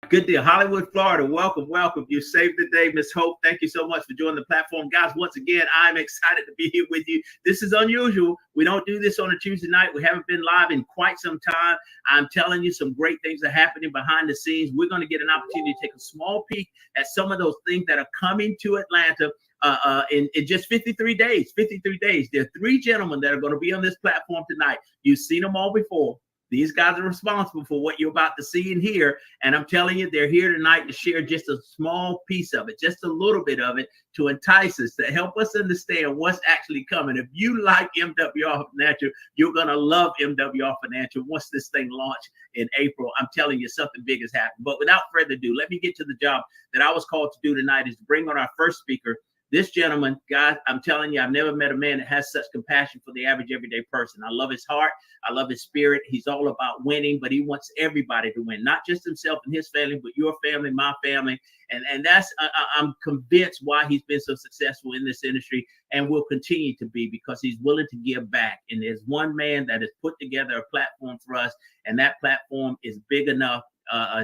Good deal. Hollywood, Florida. Welcome, welcome. You saved the day, Miss Hope. Thank you so much for joining the platform. Guys, once again, I'm excited to be here with you. This is unusual. We don't do this on a Tuesday night. We haven't been live in quite some time. I'm telling you, some great things are happening behind the scenes. We're going to get an opportunity to take a small peek at some of those things that are coming to Atlanta in just 53 days. 53 days. There are three gentlemen that are going to be on this platform tonight. You've seen them all before. These guys are responsible for what you're about to see and hear. And I'm telling you, they're here tonight to share just a small piece of it, just a little bit of it, to entice us, to help us understand what's actually coming. If you like MWR Financial, you're going to love MWR Financial once this thing launches in April. I'm telling you, something big has happened. But without further ado, let me get to the job that I was called to do tonight, is to bring on our first speaker. This gentleman, guys, I'm telling you, I've never met a man that has such compassion for the average everyday person. I love his heart. I love his spirit. He's all about winning, but he wants everybody to win, not just himself and his family, but your family, my family. And that's, I'm convinced why he's been so successful in this industry and will continue to be, because he's willing to give back. And there's one man that has put together a platform for us, and that platform is big enough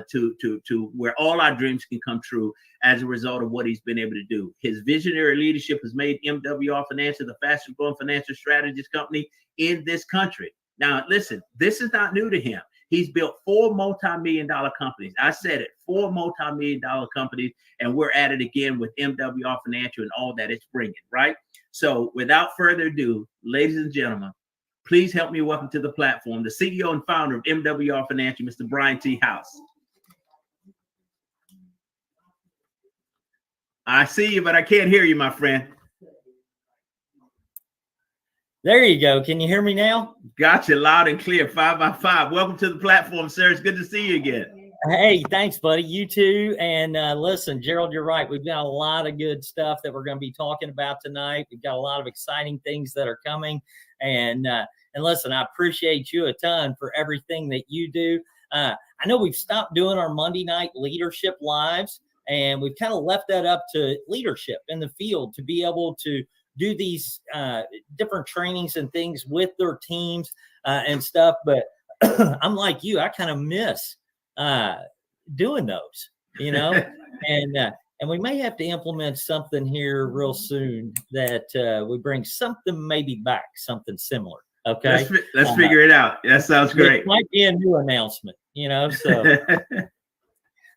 to where all our dreams can come true as a result of what he's been able to do. His visionary leadership has made MWR Financial the fastest growing financial strategist company in this country. Now, listen, this is not new to him. He's built 4 multi-million-dollar companies. I said it, 4 multi-million-dollar companies, and we're at it again with MWR Financial and all that it's bringing, right? So without further ado, ladies and gentlemen, please help me welcome to the platform the CEO and founder of MWR Financial, Mr. Brian T. House. I see you, but I can't hear you, my friend. There you go. Can you hear me now? Gotcha, loud and clear, 5 by 5. Welcome to the platform, sir. It's good to see you again. Hey, thanks, buddy. You too. And listen, Gerald, you're right. We've got a lot of good stuff that we're going to be talking about tonight. We've got a lot of exciting things that are coming. And listen, I appreciate you a ton for everything that you do. I know we've stopped doing our Monday night leadership lives, and we've kind of left that up to leadership in the field to be able to do these different trainings and things with their teams and stuff. But I'm like you, I kind of miss doing those, you know, and we may have to implement something here real soon that we bring something maybe back, something similar. Okay. Let's figure it out. That sounds great. It might be a new announcement, you know, so.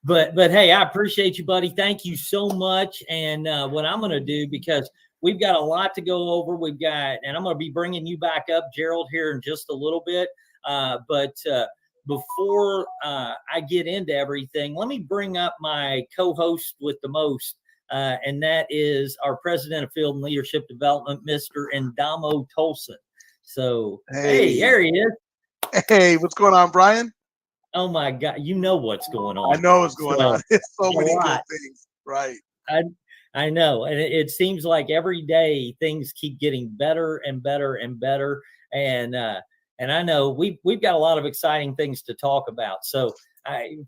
But hey, I appreciate you, buddy. Thank you so much. And what I'm going to do, because we've got a lot to go over. And I'm going to be bringing you back up, Gerald, here in just a little bit. But before I get into everything, let me bring up my co-host with the most, and that is our president of Field and Leadership Development, Mr. Ndamo Tolson. So, hey, there he is. Hey, what's going on, Brian? Oh, my God. You know what's going on. I know what's going on. It's so many good things. Right. I know. And it seems like every day things keep getting better and better and better. And I know we've got a lot of exciting things to talk about. So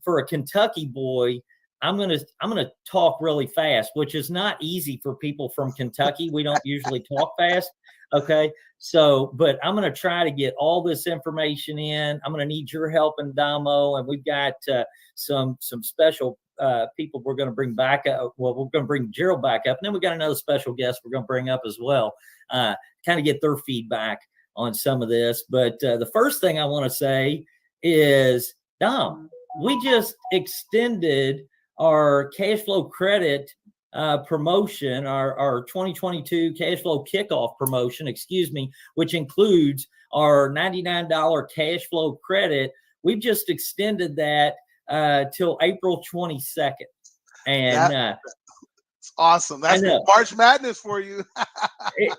for a Kentucky boy, I'm gonna talk really fast, which is not easy for people from Kentucky. We don't usually talk fast. Okay. So, but I'm going to try to get all this information in. I'm going to need your help, Ndamo, and we've got some special people we're going to bring back up. Well, we're going to bring Gerald back up, and then we got another special guest we're going to bring up as well, kind of get their feedback on some of this. But the first thing I want to say is, Dom, we just extended our cash flow credit promotion, our 2022 cash flow kickoff promotion, which includes our $99 cash flow credit. We've just extended that till April 22nd. And it's awesome. That's March Madness for you.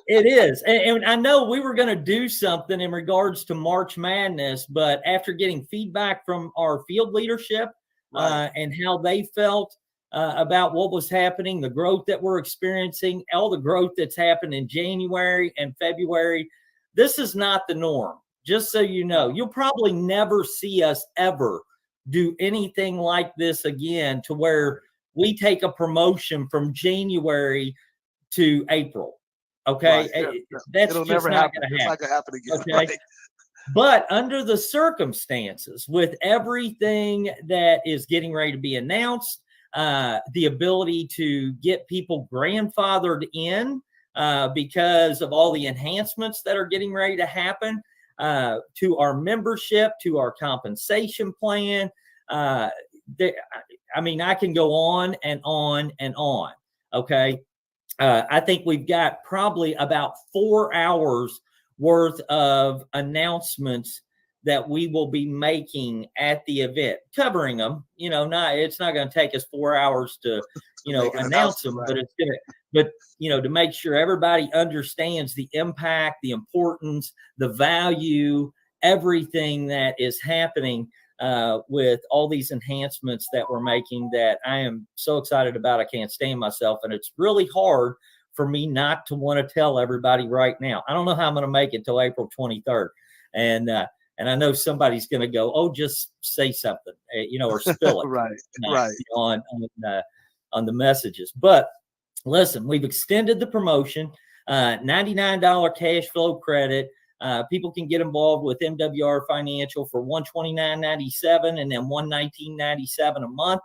it is. And I know we were going to do something in regards to March Madness, but after getting feedback from our field leadership and how they felt about what was happening, the growth that we're experiencing, all the growth that's happened in January and February. This is not the norm. Just so you know, you'll probably never see us ever do anything like this again, to where we take a promotion from January to April. Okay. Right, yeah. It'll never happen. It's not going to happen again. Okay. Right. But under the circumstances, with everything that is getting ready to be announced, the ability to get people grandfathered in because of all the enhancements that are getting ready to happen to our membership, to our compensation plan. I mean, I can go on and on and on. Okay. I think we've got probably about 4 hours worth of announcements that we will be making at the event, covering them. You know, it's not going to take us 4 hours to, announce them, right. But to make sure everybody understands the impact, the importance, the value, everything that is happening with all these enhancements that we're making that I am so excited about. I can't stand myself. And it's really hard for me not to want to tell everybody right now. I don't know how I'm going to make it till April 23rd. And I know somebody's going to go, oh, just say something, or spill it right. on the messages. But listen, we've extended the promotion, $99 cash flow credit. People can get involved with MWR Financial for $129.97 and then $119.97 a month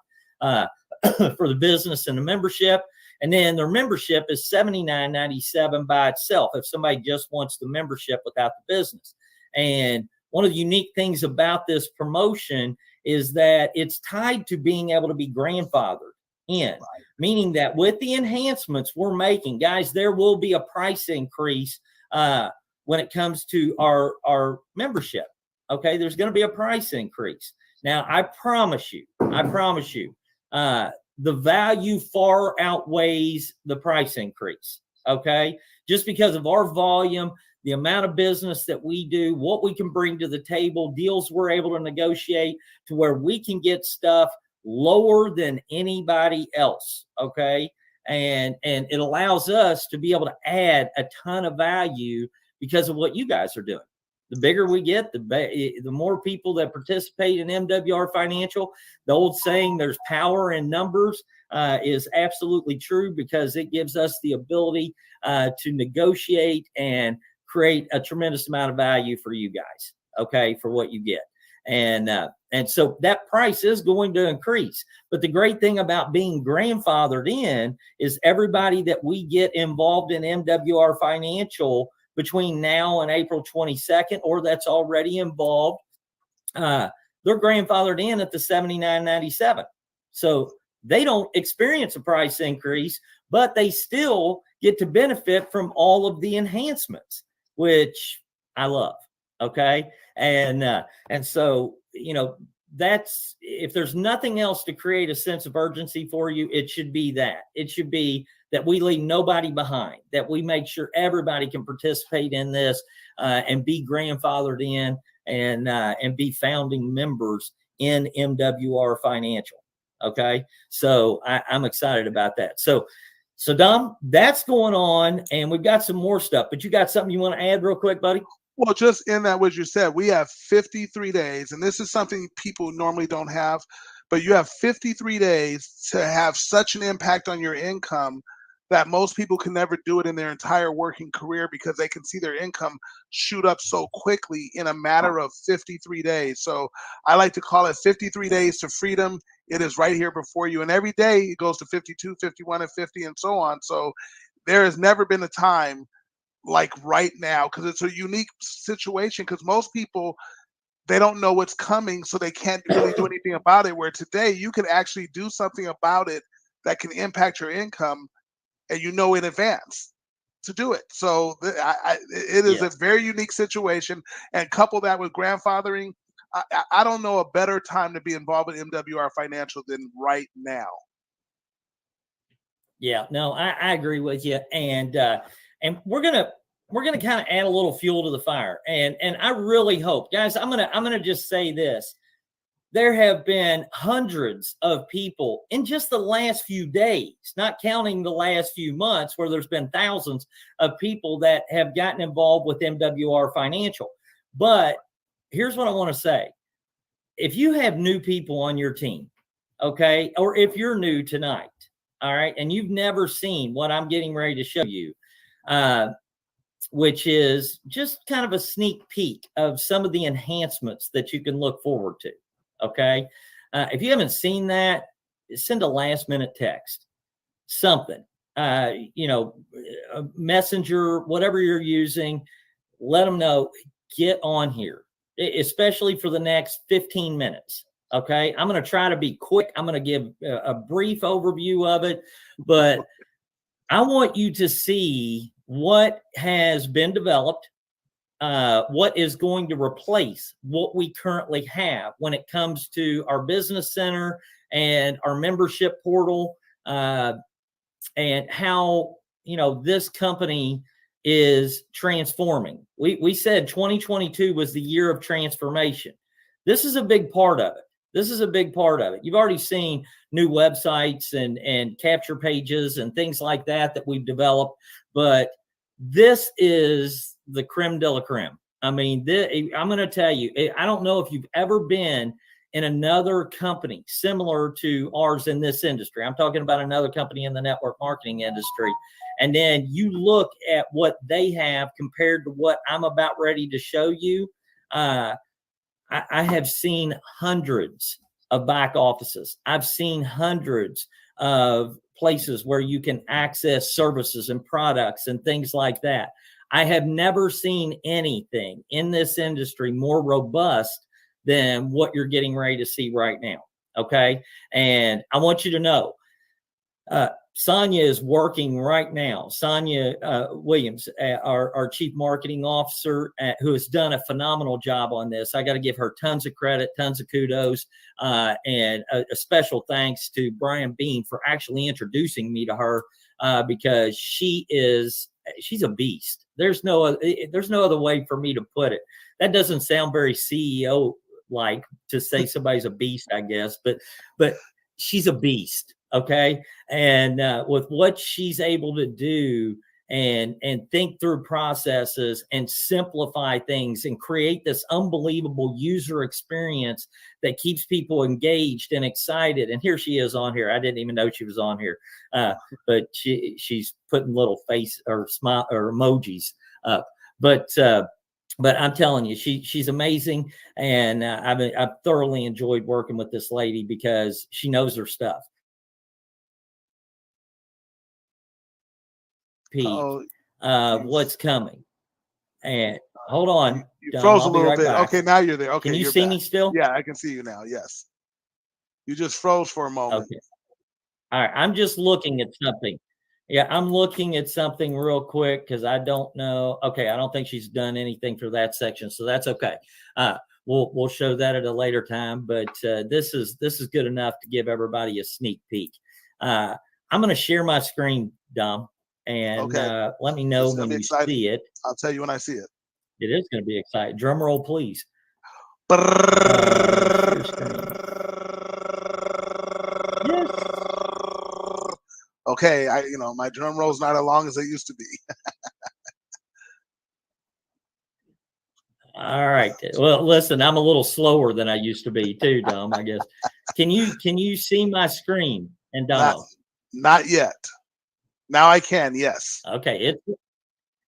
for the business and the membership. And then their membership is $79.97 by itself if somebody just wants the membership without the business. And one of the unique things about this promotion is that it's tied to being able to be grandfathered in, right. Meaning that with the enhancements we're making, guys, there will be a price increase when it comes to our membership. Okay, there's going to be a price increase. Now, I promise you, the value far outweighs the price increase. Okay, just because of our volume, the amount of business that we do, what we can bring to the table, deals we're able to negotiate to where we can get stuff lower than anybody else. Okay, and it allows us to be able to add a ton of value because of what you guys are doing. The bigger we get, the more people that participate in MWR Financial. The old saying, there's power in numbers, is absolutely true because it gives us the ability to negotiate and create a tremendous amount of value for you guys, okay, for what you get. And so that price is going to increase. But the great thing about being grandfathered in is everybody that we get involved in MWR Financial between now and April 22nd, or that's already involved, they're grandfathered in at the $79.97. So they don't experience a price increase, but they still get to benefit from all of the enhancements, which I love. Okay. And so, that's, if there's nothing else to create a sense of urgency for you, it should be that. It should be that we leave nobody behind, that we make sure everybody can participate in this and be grandfathered in and be founding members in MWR Financial. Okay. So I'm excited about that. So Dom, that's going on, and we've got some more stuff, but you got something you want to add real quick, buddy? Well, just in that, what you said, we have 53 days, and this is something people normally don't have, but you have 53 days to have such an impact on your income that most people can never do it in their entire working career because they can see their income shoot up so quickly in a matter of 53 days. So I like to call it 53 days to freedom. It is right here before you. And every day it goes to 52, 51, and 50, and so on. So there has never been a time like right now, because it's a unique situation, because most people, they don't know what's coming, so they can't really do anything about it. Where today you can actually do something about it that can impact your income, and in advance to do it. So it is a very unique situation. And couple that with grandfathering, I don't know a better time to be involved in MWR Financial than right now. Yeah, no, I agree with you. And we're gonna kind of add a little fuel to the fire. And I really hope, guys, I'm gonna just say this. There have been hundreds of people in just the last few days, not counting the last few months, where there's been thousands of people that have gotten involved with MWR Financial. But here's what I want to say. If you have new people on your team, okay, or if you're new tonight, all right, and you've never seen what I'm getting ready to show you, which is just kind of a sneak peek of some of the enhancements that you can look forward to. Okay. If you haven't seen that, send a last minute text, something, you know, a messenger, whatever you're using, let them know, get on here, especially for the next 15 minutes. Okay. I'm going to try to be quick. I'm going to give a brief overview of it, but I want you to see what has been developed, what is going to replace what we currently have when it comes to our business center and our membership portal, and how, you know, this company is transforming. We said 2022 was the year of transformation. This is a big part of it. This is a big part of it. You've already seen new websites and capture pages and things like that we've developed, but this is the creme de la creme. I mean, I'm going to tell you, I don't know if you've ever been in another company similar to ours in this industry. I'm talking about another company in the network marketing industry. And then you look at what they have compared to what I'm about ready to show you. I have seen hundreds of back offices. I've seen hundreds of places where you can access services and products and things like that. I have never seen anything in this industry more robust than what you're getting ready to see right now. Okay. And I want you to know, Sonia is working right now. Sonia Williams, our chief marketing officer, who has done a phenomenal job on this. I got to give her tons of credit, tons of kudos, and a special thanks to Brian Bean for actually introducing me to her, because she's a beast. There's no other way for me to put it. That doesn't sound very CEO like to say somebody's a beast, I guess, but she's a beast. Okay. And with what she's able to do and think through processes and simplify things and create this unbelievable user experience that keeps people engaged and excited. And here she is on here. I didn't even know she was on here. But she's putting little face or smile or emojis up. But I'm telling you, she's amazing. And I've thoroughly enjoyed working with this lady because she knows her stuff. What's coming. And hold on. You froze a little bit. Back. Okay, now you're there. Okay, can you see me still? Yeah, I can see you now. Yes. You just froze for a moment. Okay. All right. I'm just looking at something. Yeah, I'm looking at something real quick because I don't know. Okay, I don't think she's done anything for that section, so that's okay. We'll show that at a later time, but this is good enough to give everybody a sneak peek. I'm going to share my screen, Dom. And let me know when you see it. I'll tell you when I see it. It is going to be exciting. Drum roll, please. Yes. Okay, my drum roll's not as long as it used to be. All right. Well, listen, I'm a little slower than I used to be too, Dom, I guess. Can you see my screen? And Dom? Not yet. Now I can, yes. Okay,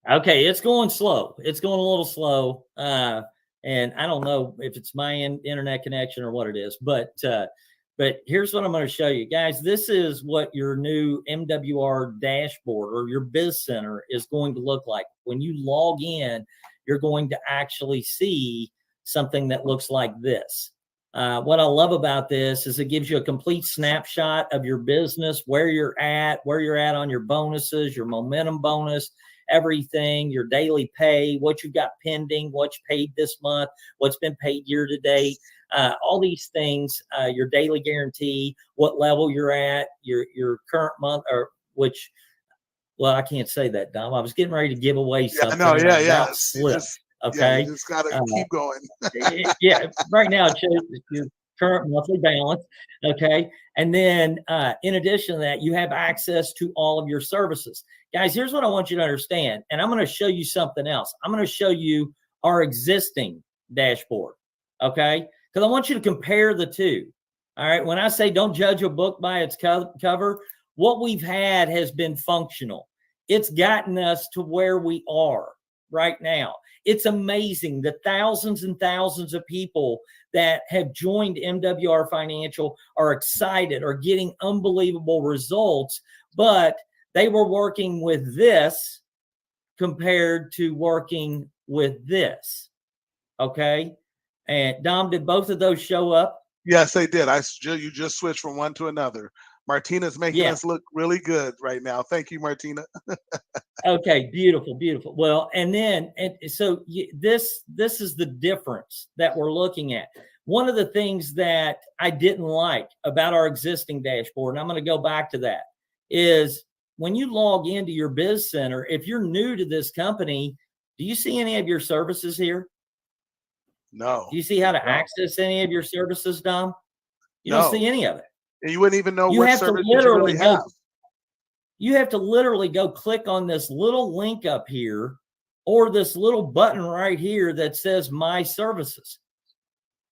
it's going slow. It's going a little slow, and I don't know if it's my internet connection or what it is. But here's what I'm going to show you, guys. This is what your new MWR dashboard or your Biz Center is going to look like. When you log in, you're going to actually see something that looks like this. What I love about this is it gives you a complete snapshot of your business, where you're at on your bonuses, your momentum bonus, everything, your daily pay, what you've got pending, what you paid this month, what's been paid year to date, all these things, your daily guarantee, what level you're at, your current month, or which, well, I can't say that, Dom. I was getting ready to give away something. Yeah. Okay. You just got to keep going. Yeah. Right now it shows your current monthly balance. Okay. And then in addition to that, you have access to all of your services. Guys, here's what I want you to understand. And I'm going to show you something else. I'm going to show you our existing dashboard. Okay. Because I want you to compare the two. All right. When I say don't judge a book by its cover, what we've had has been functional. It's gotten us to where we are. right now. It's amazing the thousands and thousands of people that have joined MWR Financial are excited, are getting unbelievable results, but they were working with this compared to working with this. Okay. And Dom, did both of those show up? Yes, they did. You just switched from one to another. Martina's making us look really good right now. Thank you, Martina. Okay, beautiful, beautiful. Well, so this is the difference that we're looking at. One of the things that I didn't like about our existing dashboard, and I'm going to go back to that, is when you log into your Biz Center, if you're new to this company, do you see any of your services here? No. Do you see how to access any of your services, Dom? You don't see any of it. You wouldn't even know what services you really have. You have to literally go click on this little link up here or this little button right here that says My Services.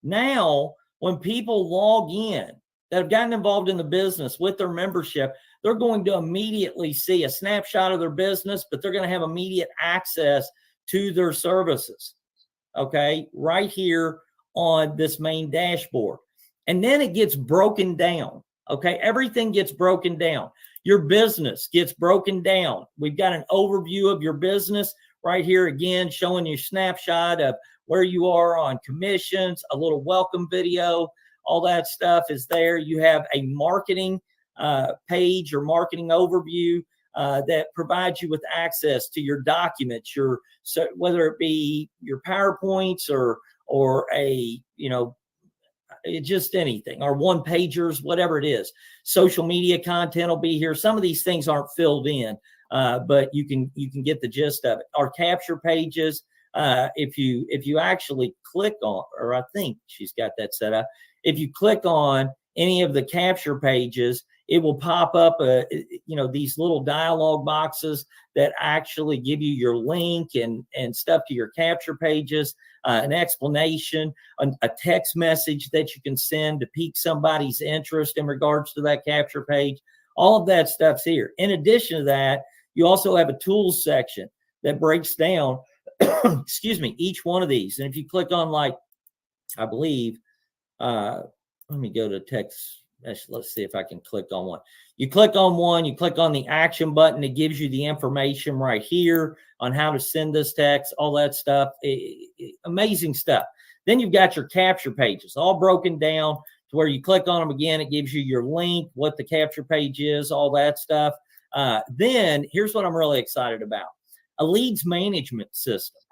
Now, when people log in that have gotten involved in the business with their membership, they're going to immediately see a snapshot of their business, but they're going to have immediate access to their services. Okay, right here on this main dashboard. And then it gets broken down. Okay, everything gets broken down. Your business gets broken down. We've got an overview of your business right here again, showing you a snapshot of where you are on commissions, a little welcome video, all that stuff is there. You have a marketing page or marketing overview that provides you with access to your documents, so whether it be your PowerPoints or a, just anything, or one pagers, whatever it is. Social media content will be here. Some of these things aren't filled in, but you can get the gist of it. Our capture pages, if you actually click on, or I think she's got that set up. If you click on any of the capture pages, it will pop up, these little dialog boxes that actually give you your link and stuff to your capture pages, an explanation, a text message that you can send to pique somebody's interest in regards to that capture page. All of that stuff's here. In addition to that, you also have a tools section that breaks down, each one of these. And if you click on, I believe, let me go to text. Let's see if I can click on one. You click on one, you click on the action button. It gives you the information right here on how to send this text, all that stuff. Amazing stuff. Then you've got your capture pages all broken down to where you click on them again. It gives you your link, what the capture page is, all that stuff. Then here's what I'm really excited about. A leads management system,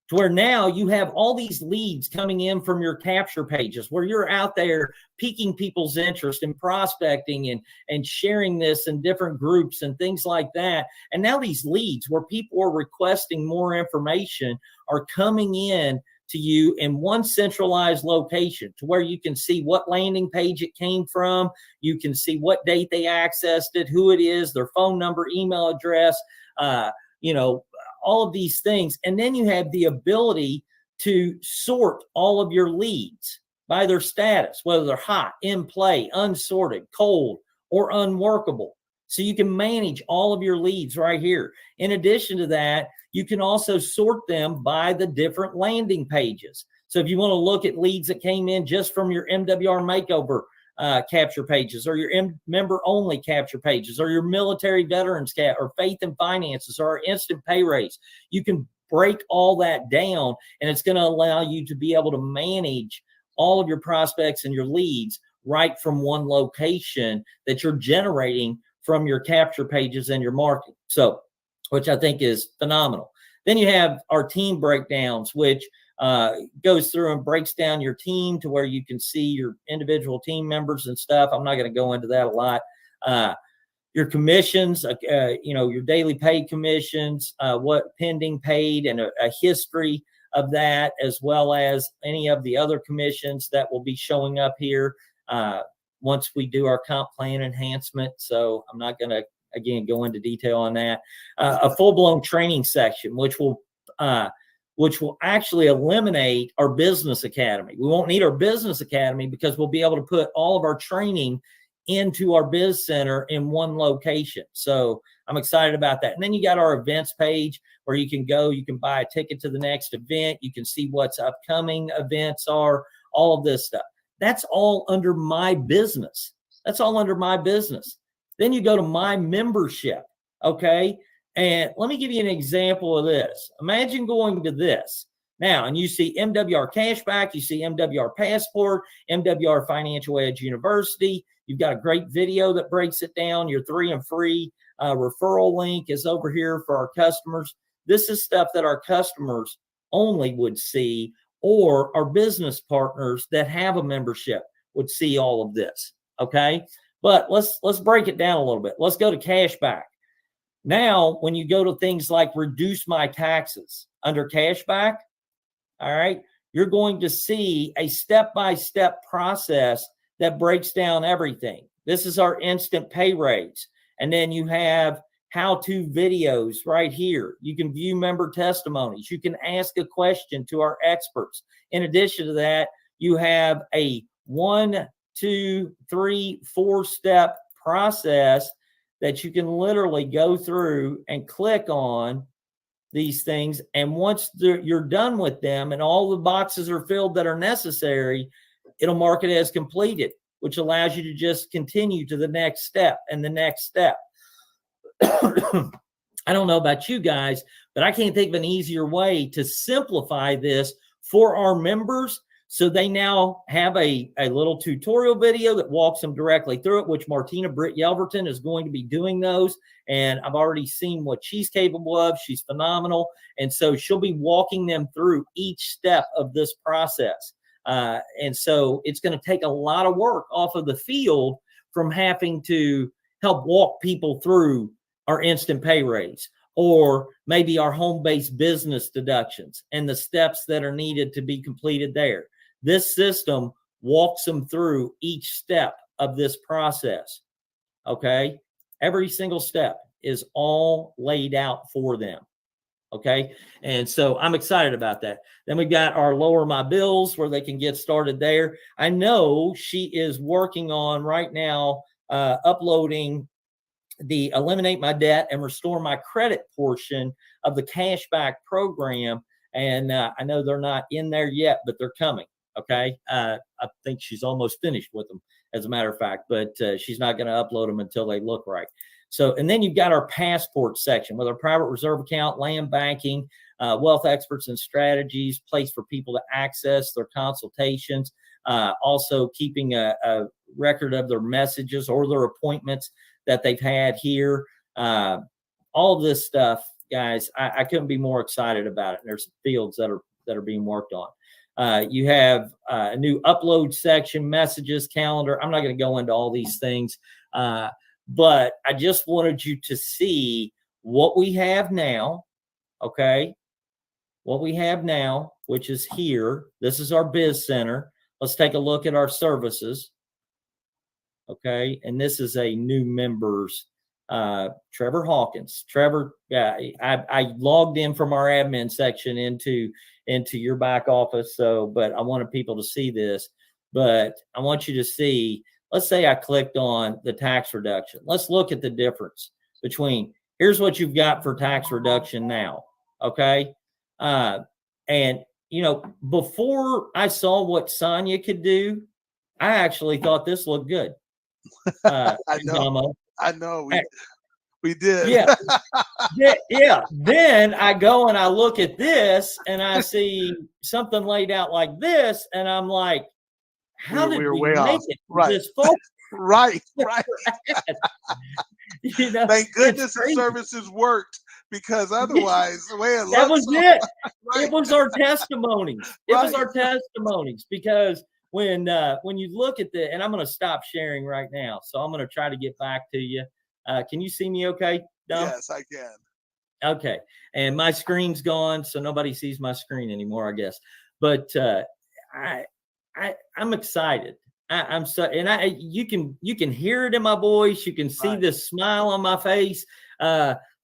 to where now you have all these leads coming in from your capture pages, where you're out there piquing people's interest and prospecting and sharing this in different groups and things like that. And now these leads where people are requesting more information are coming in to you in one centralized location, to where you can see what landing page it came from. You can see what date they accessed it, who it is, their phone number, email address, all of these things. And then you have the ability to sort all of your leads by their status, whether they're hot, in play, unsorted, cold, or unworkable. So you can manage all of your leads right here. In addition to that, you can also sort them by the different landing pages. So if you want to look at leads that came in just from your MWR Makeover capture pages, or your member only capture pages, or your military veterans or faith and finances, or instant pay raise, you can break all that down, and it's going to allow you to be able to manage all of your prospects and your leads right from one location that you're generating from your capture pages and your marketing. So, which I think is phenomenal. Then you have our team breakdowns, which goes through and breaks down your team to where you can see your individual team members and stuff. I'm not going to go into that a lot. Your commissions, your daily paid commissions, what pending paid, and a history of that, as well as any of the other commissions that will be showing up here once we do our comp plan enhancement. So I'm not going to, again, go into detail on that. A full-blown training section, which will actually eliminate our business academy. We won't need our business academy because we'll be able to put all of our training into our biz center in one location. So I'm excited about that. And then you got our events page where you can go, you can buy a ticket to the next event. You can see what's upcoming events are, all of this stuff. That's all under my business. That's all under my business. Then you go to my membership. Okay. And let me give you an example of this. Imagine going to this now, and you see MWR Cashback, you see MWR Passport, MWR Financial Edge University. You've got a great video that breaks it down. Your 3 and free referral link is over here for our customers. This is stuff that our customers only would see, or our business partners that have a membership would see all of this. Okay. But let's break it down a little bit. Let's go to Cashback. Now, when you go to things like reduce my taxes under Cashback, all right, you're going to see a step-by-step process that breaks down everything. This is our instant pay raise. And then you have how-to videos right here. You can view member testimonies. You can ask a question to our experts. In addition to that, you have a 1, 2, 3, 4-step process that you can literally go through and click on these things. And once you're done with them and all the boxes are filled that are necessary, it'll mark it as completed, which allows you to just continue to the next step and the next step. I don't know about you guys, but I can't think of an easier way to simplify this for our members. So they now have a little tutorial video that walks them directly through it, which Martina Britt Yelverton is going to be doing those. And I've already seen what she's capable of. She's phenomenal. And so she'll be walking them through each step of this process. And so it's going to take a lot of work off of the field from having to help walk people through our instant pay raise, or maybe our home-based business deductions and the steps that are needed to be completed there. This system walks them through each step of this process. Okay. Every single step is all laid out for them. Okay. And so I'm excited about that. Then we've got our lower my bills where they can get started there. I know she is working on right now, uploading the eliminate my debt and restore my credit portion of the cashback program. And I know they're not in there yet, but they're coming. Okay. I think she's almost finished with them, as a matter of fact, but she's not going to upload them until they look right. So, and then you've got our passport section with our private reserve account, land banking, wealth experts and strategies, place for people to access their consultations, also keeping a record of their messages or their appointments that they've had here. All of this stuff, guys, I couldn't be more excited about it. And there's fields that are being worked on. You have a new upload section, messages, calendar. I'm not going to go into all these things, but I just wanted you to see what we have now, okay? What we have now, which is here. This is our biz center. Let's take a look at our services, okay? And this is a new members, Trevor Hawkins. Trevor, yeah, I logged in from our admin section into your back office. So, but I wanted people to see this, but I want you to see, let's say I clicked on the tax reduction. Let's look at the difference between, here's what you've got for tax reduction now. Okay. And you know, before I saw what Sonia could do, I actually thought this looked good. I know. We did. Yeah. Yeah. Then I go and I look at this and I see something laid out like this. And I'm like, how did we make it this far? Right. You know, thank goodness the services worked, because otherwise the way it looks. That was it. Right. It was our testimonies. It was our testimonies, because when you look at and I'm going to stop sharing right now. So I'm going to try to get back to you. Can you see me okay, Dom? Yes, I can. Okay. And my screen's gone, so nobody sees my screen anymore, I guess. But I'm excited. I'm so, and you can hear it in my voice. You can see this smile on my face,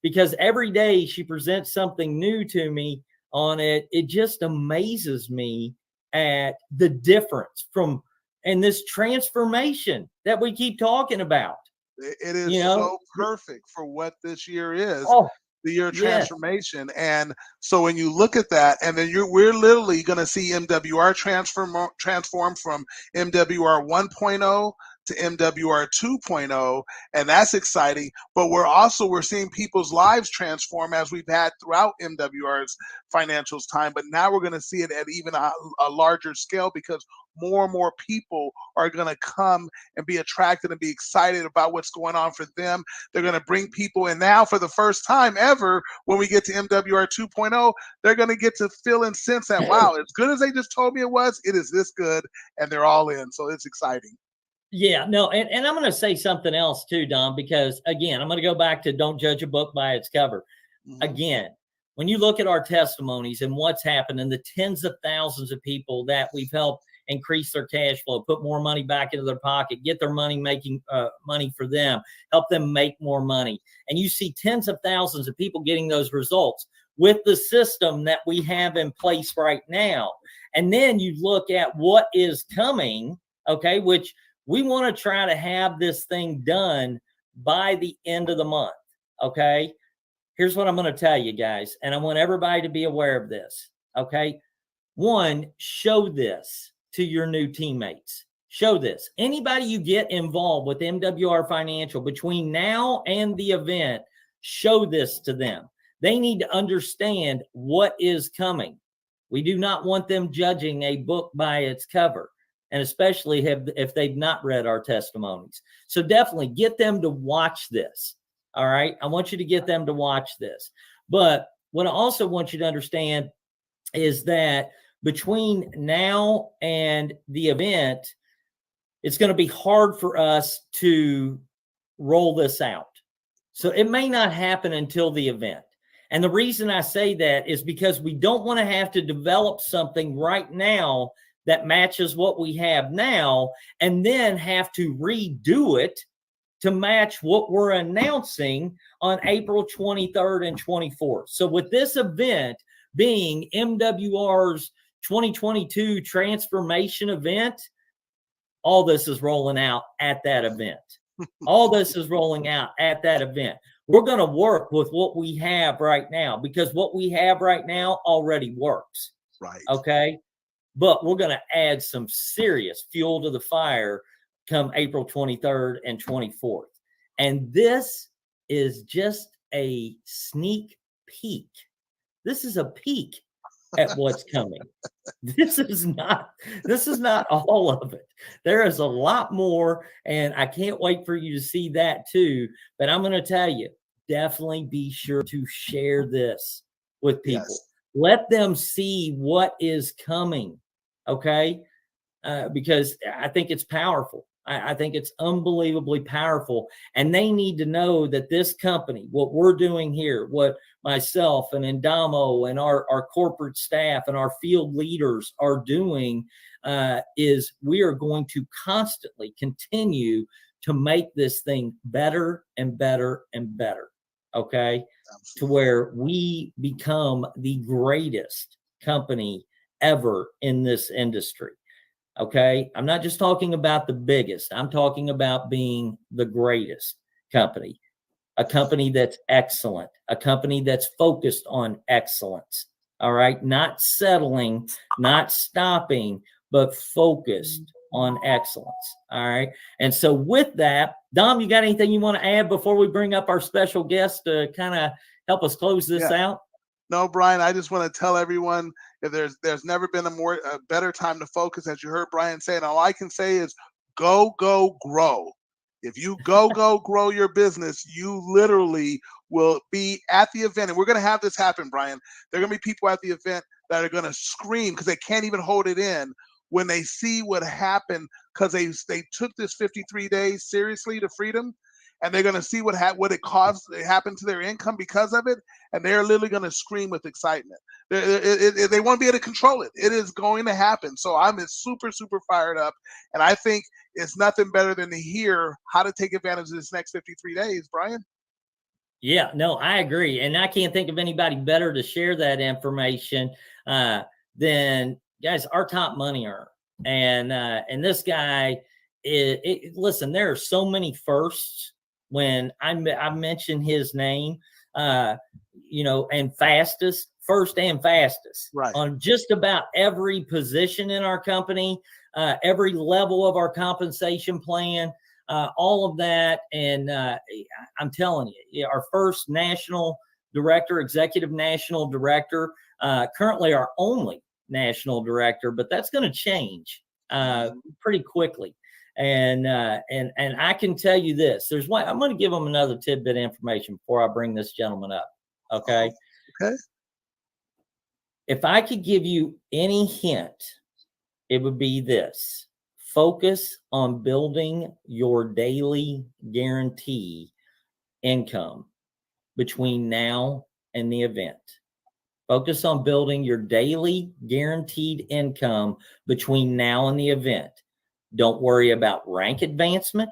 because every day she presents something new to me on it. It just amazes me at the difference from and this transformation that we keep talking about. It is You know? so perfect for what this year is. Oh, The year of yes. transformation. And so when you look at that, and then we're literally going to see MWR transform from MWR 1.0 to MWR 2.0, and that's exciting. But we're seeing people's lives transform as we've had throughout MWR's financials time. But now we're going to see it at even a larger scale, because more and more people are going to come and be attracted and be excited about what's going on for them. They're going to bring people, and now for the first time ever, when we get to MWR 2.0, they're going to get to feel and sense that, wow, as good as they just told me it is this good, and they're all in. So it's exciting. Yeah, no, and I'm going to say something else too, Don, because again, I'm going to go back to don't judge a book by its cover. Mm-hmm. Again, when you look at our testimonies and what's happened and the tens of thousands of people that we've helped increase their cash flow, put more money back into their pocket, get their money making money for them, help them make more money. And you see tens of thousands of people getting those results with the system that we have in place right now. And then you look at what is coming, okay, which we want to try to have this thing done by the end of the month, okay? Here's what I'm going to tell you guys, and I want everybody to be aware of this, okay? One, show this to your new teammates. Show this. Anybody you get involved with MWR Financial between now and the event, show this to them. They need to understand what is coming. We do not want them judging a book by its cover, and especially if they've not read our testimonies. So definitely get them to watch this. All right. I want you to get them to watch this. But what I also want you to understand is that between now and the event, it's going to be hard for us to roll this out. So it may not happen until the event. And the reason I say that is because we don't want to have to develop something right now that matches what we have now and then have to redo it to match what we're announcing on April 23rd and 24th. So with this event being MWR's 2022 transformation event, all this is rolling out at that event. All this is rolling out at that event. We're going to work with what we have right now because what we have right now already works. Right. Okay. But we're going to add some serious fuel to the fire come April 23rd and 24th. And this is just a sneak peek. This is a peek at what's coming. This is not all of it. There is a lot more, and I can't wait for you to see that too. But I'm going to tell you, definitely be sure to share this with people. Yes. Let them see what is coming, okay? Because I think it's powerful. I think it's unbelievably powerful. And they need to know that this company, what we're doing here, what myself and Indamo and our corporate staff and our field leaders are doing is we are going to constantly continue to make this thing better and better and better, okay? Absolutely. To where we become the greatest company ever in this industry. Okay. I'm not just talking about the biggest. I'm talking about being the greatest company, a company that's excellent, a company that's focused on excellence. All right. Not settling, not stopping, but focused on excellence. All right. And so with that, Dom, you got anything you want to add before we bring up our special guest to kind of help us close this out? No, Brian, I just want to tell everyone if there's never been a better time to focus, as you heard Brian say. And all I can say is go, grow. If you go, grow your business, you literally will be at the event. And we're going to have this happen, Brian. There are going to be people at the event that are going to scream because they can't even hold it in when they see what happened because they took this 53 days seriously to freedom. And they're going to see what it caused happened to their income because of it, and they're literally going to scream with excitement. They want to be able to control it. It is going to happen. So I'm super, super fired up, and I think it's nothing better than to hear how to take advantage of this next 53 days, Brian. Yeah, no, I agree, and I can't think of anybody better to share that information than guys, our top money earner. And this guy, listen, there are so many firsts when I mention his name, and first and fastest Right. on just about every position in our company, every level of our compensation plan, all of that. And I'm telling you, our first national director, executive national director, currently our only national director, but that's going to change pretty quickly. And I can tell you this, I'm going to give them another tidbit of information before I bring this gentleman up. Okay. Okay. If I could give you any hint, it would be this: focus on building your daily guarantee income between now and the event. Focus on building your daily guaranteed income between now and the event. Don't worry about rank advancement.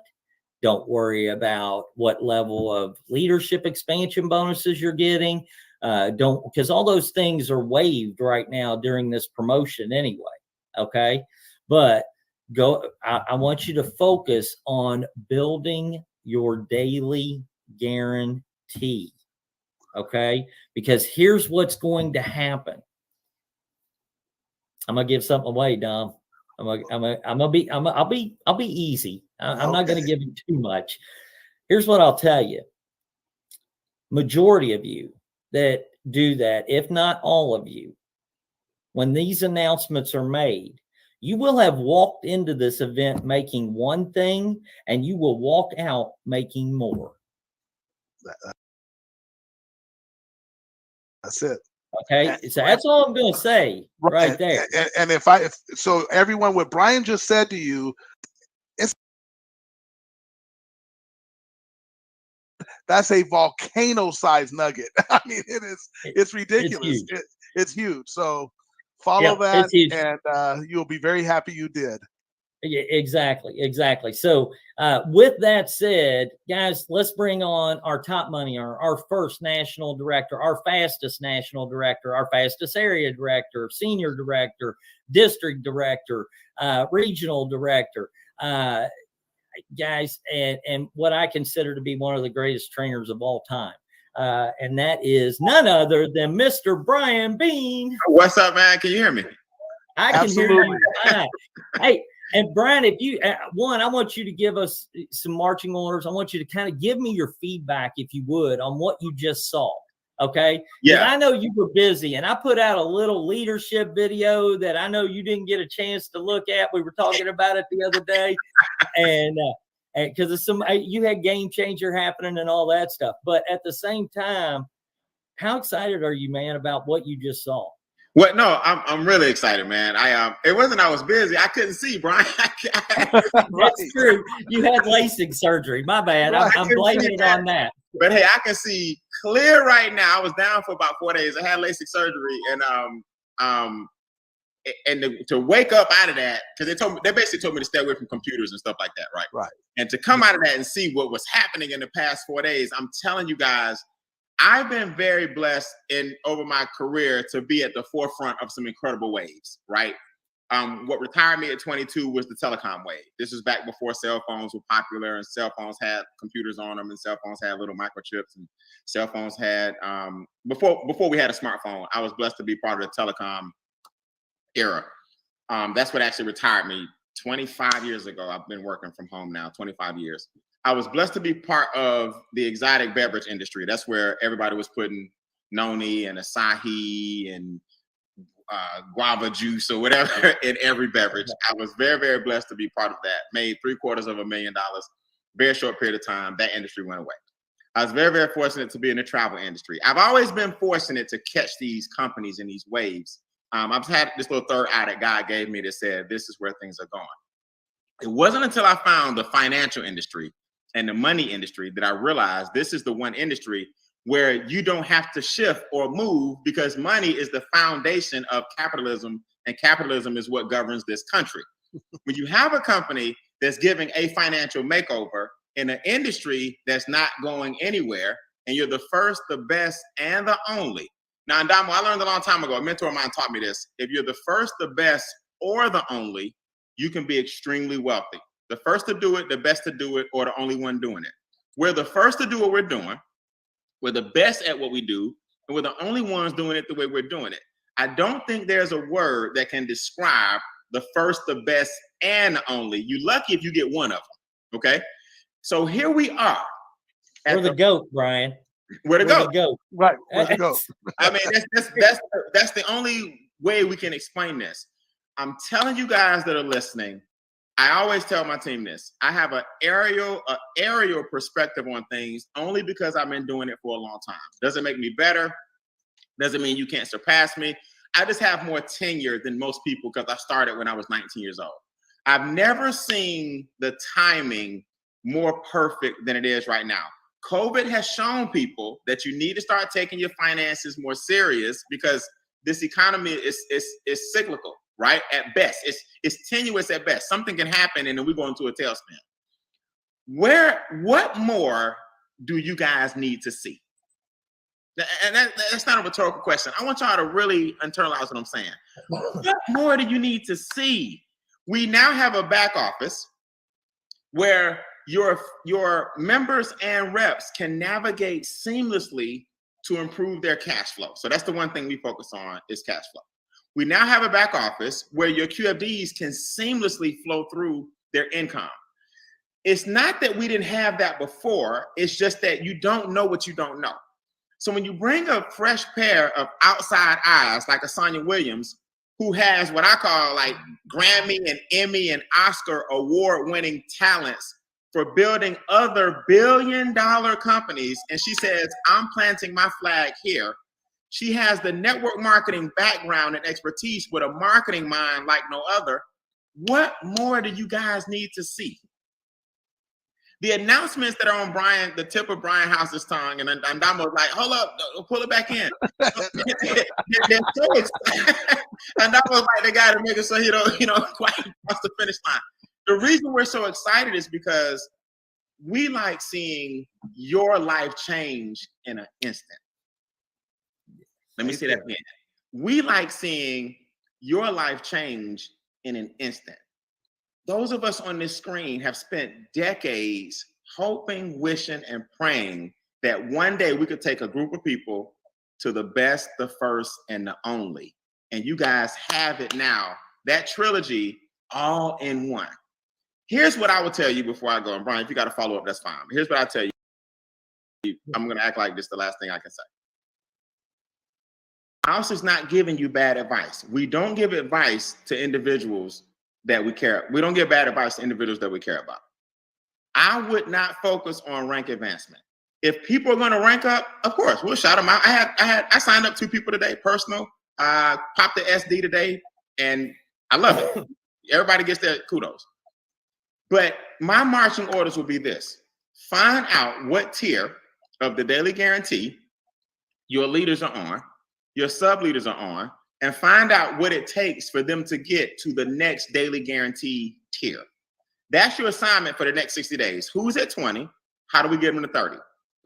Don't worry about what level of leadership expansion bonuses you're getting. Because all those things are waived right now during this promotion anyway. Okay. But I want you to focus on building your daily guarantee. Okay. Because here's what's going to happen. I'm going to give something away, Dom. I'll be easy. I'm not going to give you too much. Here's what I'll tell you. Majority of you that do that, if not all of you, when these announcements are made, you will have walked into this event making one thing, and you will walk out making more. That's it. Okay, so that's all I'm going to say right there. And so everyone, what Brian just said to you, that's a volcano-sized nugget. I mean, it's ridiculous. It's huge. So follow that, and you'll be very happy you did. Yeah, exactly. So with that said, guys, let's bring on our top money earner, our first national director, our fastest national director, our fastest area director, senior director, district director, regional director, guys, and what I consider to be one of the greatest trainers of all time. And that is none other than Mr. Brian Bean. What's up, man? Can you hear me? I can hear you fine. Hey, and Brian, if you I want you to give us some marching orders. I want you to kind of give me your feedback, if you would, on what you just saw. Okay. Yeah. I know you were busy, and I put out a little leadership video that I know you didn't get a chance to look at. We were talking about it the other day, and because you had game changer happening and all that stuff. But at the same time, how excited are you, man, about what you just saw? Well, no, I'm really excited, man. It wasn't I was busy. I couldn't see, Brian. That's true. You had LASIK surgery. My bad. Right. I'm blaming it on that. But hey, I can see clear right now. I was down for about 4 days. I had LASIK surgery, and to wake up out of that, because they basically told me to stay away from computers and stuff like that, right? Right. And to come out of that and see what was happening in the past 4 days, I'm telling you guys, I've been very blessed over my career to be at the forefront of some incredible waves, right? What retired me at 22 was the telecom wave. This was back before cell phones were popular, and cell phones had computers on them, and cell phones had little microchips, and cell phones had before we had a smartphone. I was blessed to be part of the telecom era. That's what actually retired me 25 years ago. I've been working from home now 25 years. I was blessed to be part of the exotic beverage industry. That's where everybody was putting noni and Asahi and guava juice or whatever in every beverage. I was very, very blessed to be part of that. Made $750,000. Very short period of time, that industry went away. I was very, very fortunate to be in the travel industry. I've always been fortunate to catch these companies in these waves. I've had this little third eye that God gave me that said, this is where things are going. It wasn't until I found the financial industry and the money industry that I realized this is the one industry where you don't have to shift or move, because money is the foundation of capitalism, and capitalism is what governs this country. When you have a company that's giving a financial makeover in an industry that's not going anywhere, and you're the first, the best, and the only. Now, Ndamo, I learned a long time ago, a mentor of mine taught me this. If you're the first, the best, or the only, you can be extremely wealthy. The first to do it, the best to do it, or the only one doing it. We're the first to do what we're doing. We're the best at what we do, and we're the only ones doing it the way we're doing it. I don't think there's a word that can describe the first, the best, and the only. You're lucky if you get one of them, okay? So here we are. We're the GOAT, Brian. Where to go? GOAT. Right, where to go? I mean, that's the only way we can explain this. I'm telling you guys that are listening, I always tell my team this. I have an aerial perspective on things only because I've been doing it for a long time. Doesn't make me better. Doesn't mean you can't surpass me. I just have more tenure than most people because I started when I was 19 years old. I've never seen the timing more perfect than it is right now. COVID has shown people that you need to start taking your finances more serious because this economy is cyclical, right? At best, it's tenuous at best. Something can happen and then we go into a tailspin. What more do you guys need to see? And that's not a rhetorical question. I want y'all to really internalize what I'm saying. What more do you need to see? We now have a back office where your members and reps can navigate seamlessly to improve their cash flow. So that's the one thing we focus on is cash flow. We now have a back office where your QFDs can seamlessly flow through their income. It's not that we didn't have that before. It's just that you don't know what you don't know. So when you bring a fresh pair of outside eyes like a Sonya Williams, who has what I call like Grammy and Emmy and Oscar award-winning talents for building other billion-dollar companies, and she says, I'm planting my flag here. She has the network marketing background and expertise with a marketing mind like no other. What more do you guys need to see? The announcements that are on the tip of Brian House's tongue, and I'm like, hold up, pull it back in. They're so excited. And that was like the guy to make it so he don't quite cross the finish line. The reason we're so excited is because we like seeing your life change in an instant. Let me say that again. We like seeing your life change in an instant. Those of us on this screen have spent decades hoping, wishing, and praying that one day we could take a group of people to the best, the first, and the only. And you guys have it now. That trilogy all in one. Here's what I will tell you before I go. And Brian, if you got to follow up, that's fine. But here's what I tell you. I'm going to act like this is the last thing I can say. House is not giving you bad advice. We don't give advice to individuals that we care. We don't give bad advice to individuals that we care about. I would not focus on rank advancement. If people are going to rank up, of course, we'll shout them out. I signed up 2 people today, personal. I popped the SD today, and I love it. Everybody gets their kudos. But my marching orders will be this. Find out what tier of the daily guarantee your leaders are on, your sub-leaders are on, and find out what it takes for them to get to the next daily guarantee tier. That's your assignment for the next 60 days. Who's at 20? How do we get them to 30?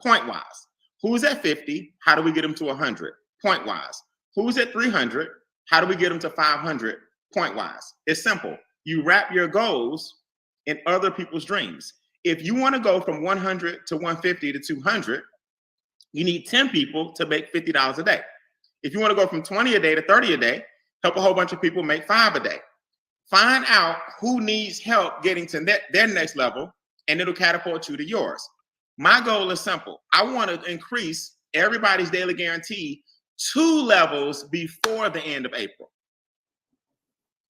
Point-wise. Who's at 50? How do we get them to 100? Point-wise. Who's at 300? How do we get them to 500? Point-wise. It's simple. You wrap your goals in other people's dreams. If you want to go from 100 to 150 to 200, you need 10 people to make $50 a day. If you want to go from 20 a day to 30 a day, help a whole bunch of people make 5 a day. Find out who needs help getting to their next level, and it'll catapult you to yours. My goal is simple. I want to increase everybody's daily guarantee 2 levels before the end of April.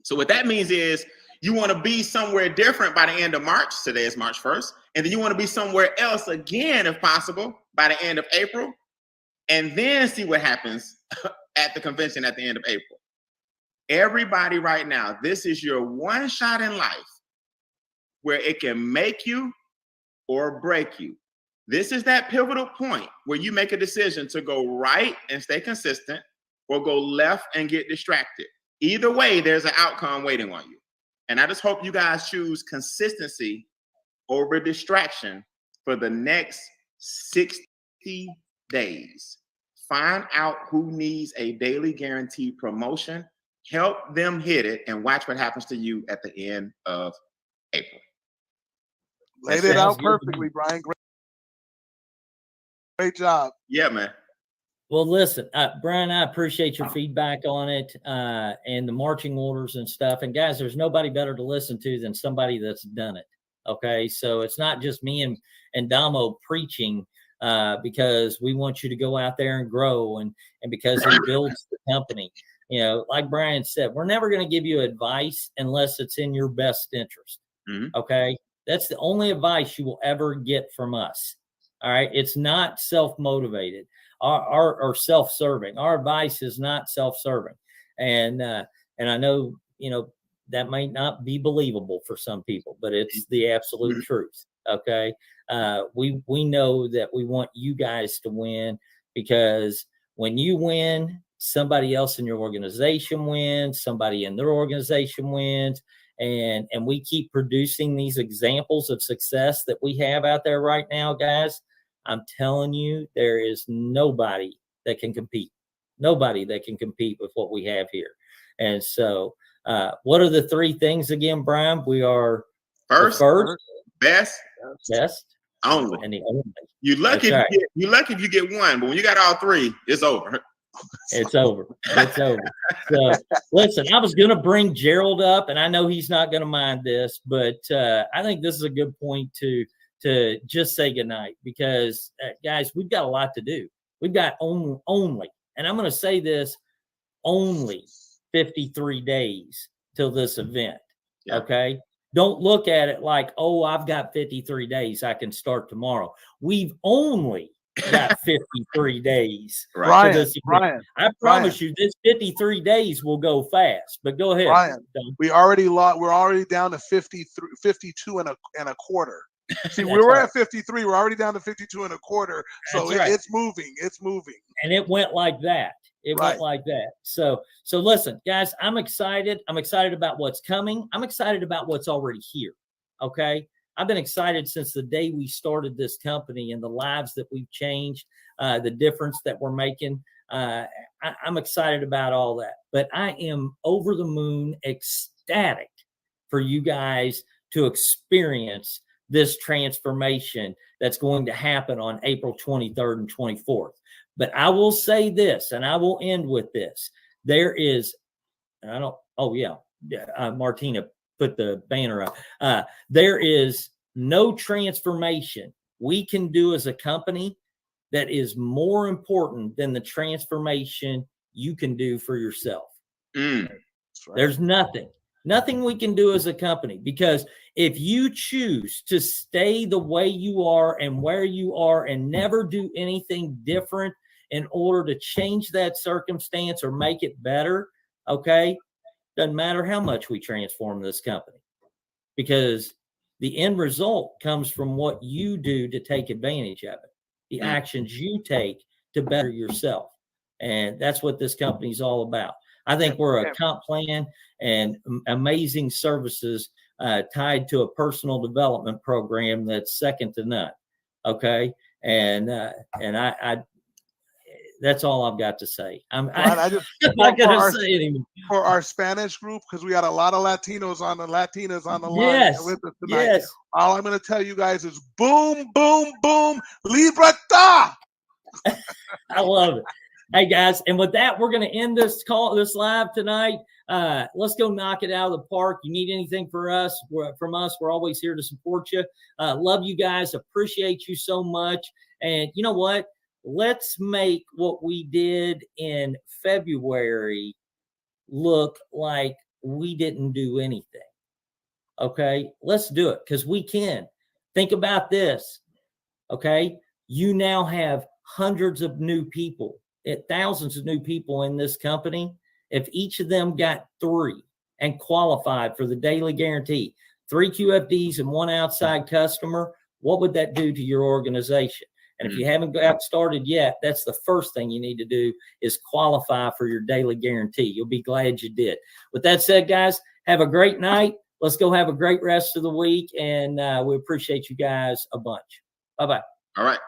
So what that means is you want to be somewhere different by the end of March. Today is March 1st. And then you want to be somewhere else again, if possible, by the end of April. And then see what happens at the convention at the end of April. Everybody right now, this is your one shot in life where it can make you or break you. This is that pivotal point where you make a decision to go right and stay consistent or go left and get distracted. Either way, there's an outcome waiting on you. And I just hope you guys choose consistency over distraction for the next 60 days. Find out who needs a daily guarantee promotion. help them hit it, and watch what happens to you at the end of April. Laid That it out sounds good to me. perfectly, Brian. Great job. Yeah, man. Well, listen, Brian, I appreciate your feedback on it and the marching orders and stuff. And guys, there's nobody better to listen to than somebody that's done it. Okay, so it's not just me and Damo preaching because we want you to go out there and grow and because it builds the company. You know, like Brian said, we're never going to give you advice unless it's in your best interest. Mhm. Okay, that's the only advice you will ever get from us. All right, it's not self-motivated or self-serving. Our advice is not self-serving, and I know that might not be believable for some people, but it's the absolute truth. Okay, we know that we want you guys to win because when you win, somebody else in your organization wins, somebody in their organization wins, and we keep producing these examples of success that we have out there right now, guys. I'm telling you, there is nobody that can compete. Nobody that can compete with what we have here. And so, what are the three things again, Brian? We are First, best, only. And the only. You lucky That's right. you lucky if you get one, but when you got all three, it's over. It's over. It's over. So listen, I was going to bring Gerald up, and I know he's not going to mind this, but I think this is a good point to just say goodnight because guys, we've got a lot to do. We've got only, and I'm going to say this, only 53 days till this event. Yeah. Okay. Don't look at it like, oh, I've got 53 days. I can start tomorrow. We've only got 53 days. Right. Brian, I promise you this 53 days will go fast, but go ahead. Brian, we're already down to 52 and a quarter. See, we were at 53. We're already down to 52 and a quarter. So it's moving. It's moving. And it went like that. It went like that. So listen, guys, I'm excited. I'm excited about what's coming. I'm excited about what's already here. Okay. I've been excited since the day we started this company and the lives that we've changed, the difference that we're making. I'm excited about all that, but I am over the moon ecstatic for you guys to experience this transformation that's going to happen on April 23rd and 24th. But I will say this, and I will end with this. There is, Martina put the banner up. There is no transformation we can do as a company that is more important than the transformation you can do for yourself. Right. There's nothing we can do as a company, because if you choose to stay the way you are and where you are and never do anything different in order to change that circumstance or make it better, okay, doesn't matter how much we transform this company, because the end result comes from what you do to take advantage of it, the actions you take to better yourself. And that's what this company is all about. I think we're a comp plan and amazing services tied to a personal development program that's second to none. Okay. And I that's all I've got to say. I'm not going to say anymore. For our Spanish group, because we got a lot of Latinas on the line with us tonight. Yes. All I'm going to tell you guys is boom, boom, boom, Libertad. I love it. Hey guys, and with that, we're going to end this live tonight. Let's go knock it out of the park. You need anything from us, we're always here to support you. Love you guys. Appreciate you so much. And you know what? Let's make what we did in February look like we didn't do anything. Okay, let's do it, because we can. Think about this. Okay, you now have hundreds of new people, thousands of new people in this company. If each of them got 3 and qualified for the daily guarantee, 3 QFDs and 1 outside customer, what would that do to your organization? And if you haven't got started yet, that's the first thing you need to do, is qualify for your daily guarantee. You'll be glad you did. With that said, guys, have a great night. Let's go have a great rest of the week. And we appreciate you guys a bunch. Bye-bye. All right.